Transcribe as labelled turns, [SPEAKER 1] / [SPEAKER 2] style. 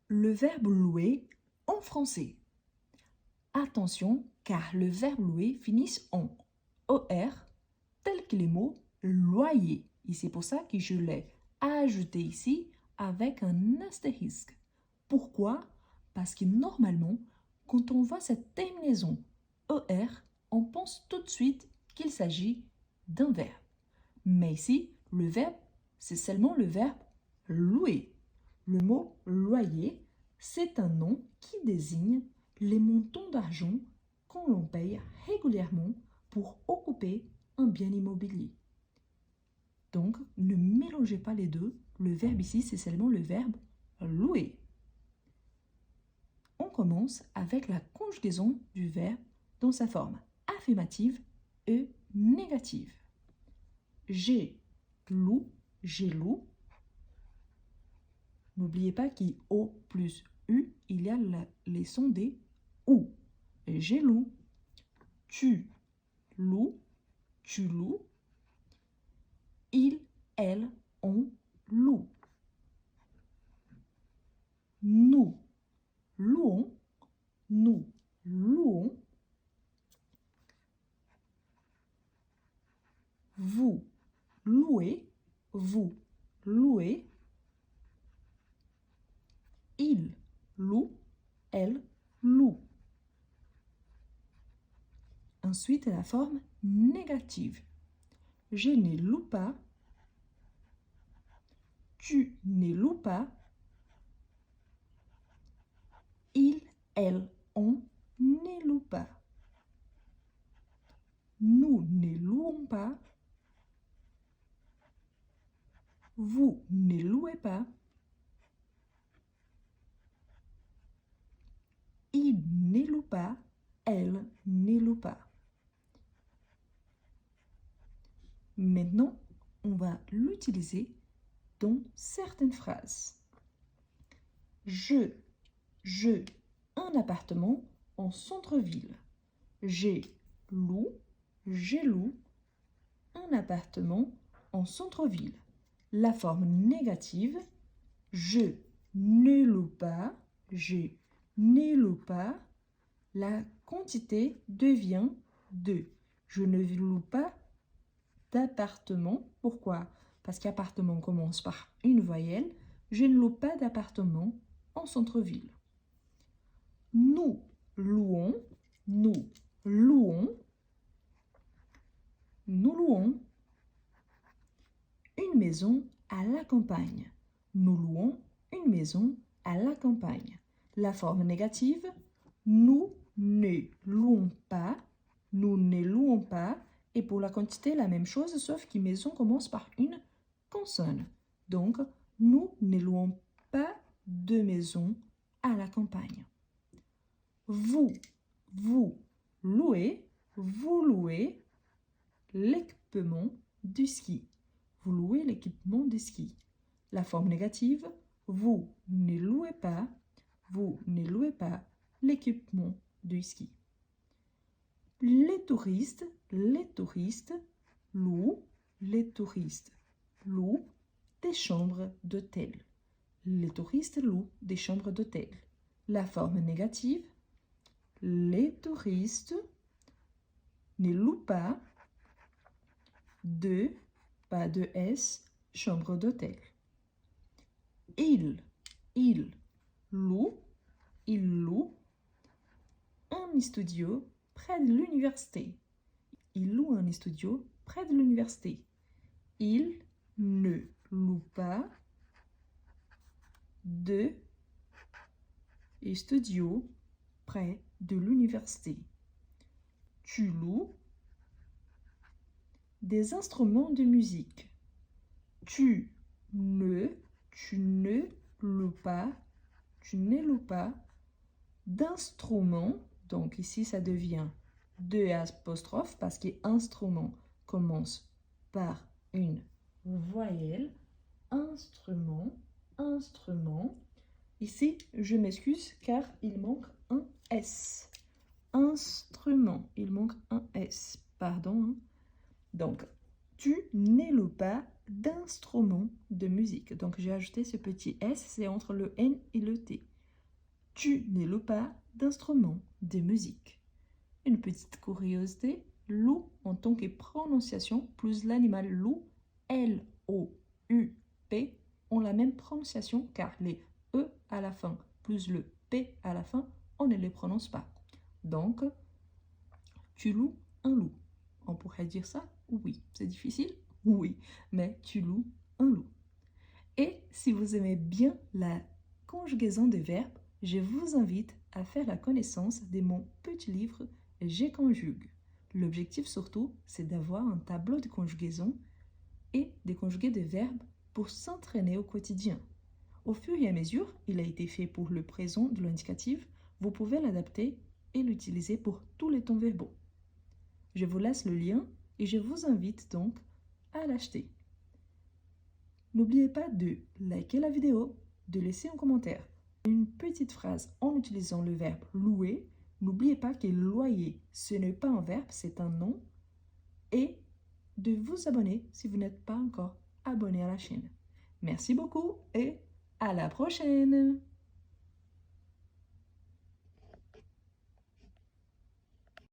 [SPEAKER 1] Le verbe louer en français. Attention, car le verbe louer finit en ER, tel que les mots loyer. Et c'est pour ça que je l'ai ajouté ici avec un astérisque. Pourquoi? Parce que normalement, quand on voit cette terminaison ER, on pense tout de suite qu'il s'agit d'un verbe. Mais ici, le verbe, c'est seulement le verbe louer. Le mot loyer, c'est un nom qui désigne les montants d'argent qu'on l'on paye régulièrement pour occuper un bien immobilier. Donc, ne mélangez pas les deux. Le verbe ici, c'est seulement le verbe louer. On commence avec la conjugaison du verbe dans sa forme affirmative et négative. J'ai loué. N'oubliez pas qu'au plus U, il y a les sons des OU. J'ai loué. Tu loues. Il, elle, on loue. Nous louons. Vous louez. Il loue. Elle loue. Ensuite, la forme négative. Je ne loue pas. Tu ne loues pas. Il, elle, on ne loue pas. Nous ne louons pas. Vous ne louez pas. Il ne loue pas. Elle ne loue pas. Maintenant, on va l'utiliser dans certaines phrases. Je un appartement en centre-ville. J'ai loue un appartement en centre-ville. La forme négative, je ne loue pas, la quantité devient 2. Je ne loue pas d'appartement. Pourquoi? Parce qu'appartement commence par une voyelle. Je ne loue pas d'appartement en centre-ville. Nous louons une maison à la campagne. Nous louons une maison à la campagne. La forme négative, nous ne louons pas. Et pour la quantité, la même chose, sauf que maison commence par une consonne. Donc, nous ne louons pas de maison à la campagne. Vous louez l'équipement du ski. Vous louez l'équipement du ski. La forme négative, vous ne louez pas l'équipement du ski. Les touristes louent des chambres d'hôtel. Les touristes louent des chambres d'hôtel. La forme négative, les touristes ne louent pas pas de S, chambre d'hôtel. Il loue un studio près de l'université. Il loue un studio près de l'université. Il ne loue pas de studio près de l'université. Tu loues des instruments de musique. Tu ne loues pas d'instruments. Donc ici, ça devient 2 apostrophes parce que instrument commence par une voyelle. Instrument. Ici, je m'excuse car il manque un S. Instrument, il manque un S. Pardon. Donc, tu ne loues pas d'instruments de musique. Donc, j'ai ajouté ce petit S, c'est entre le N et le T. Tu ne loues pas d'instruments de musique. Une petite curiosité, loup en tant que prononciation plus l'animal loup, L-O-U-P, ont la même prononciation car les E à la fin plus le P à la fin, on ne les prononce pas. Donc, tu loues un loup. On pourrait dire ça? Oui. C'est difficile? Oui. Mais tu loues un loup. Et si vous aimez bien la conjugaison des verbes, je vous invite à faire la connaissance de mon petit livre J'ai conjugue. L'objectif surtout, c'est d'avoir un tableau de conjugaison et de conjuguer des verbes pour s'entraîner au quotidien. Au fur et à mesure, il a été fait pour le présent de l'indicatif, vous pouvez l'adapter et l'utiliser pour tous les temps verbaux. Je vous laisse le lien et je vous invite donc à l'acheter. N'oubliez pas de liker la vidéo, de laisser un commentaire, une petite phrase en utilisant le verbe louer. N'oubliez pas que loyer, ce n'est pas un verbe, c'est un nom. Et de vous abonner si vous n'êtes pas encore abonné à la chaîne. Merci beaucoup et à la prochaine!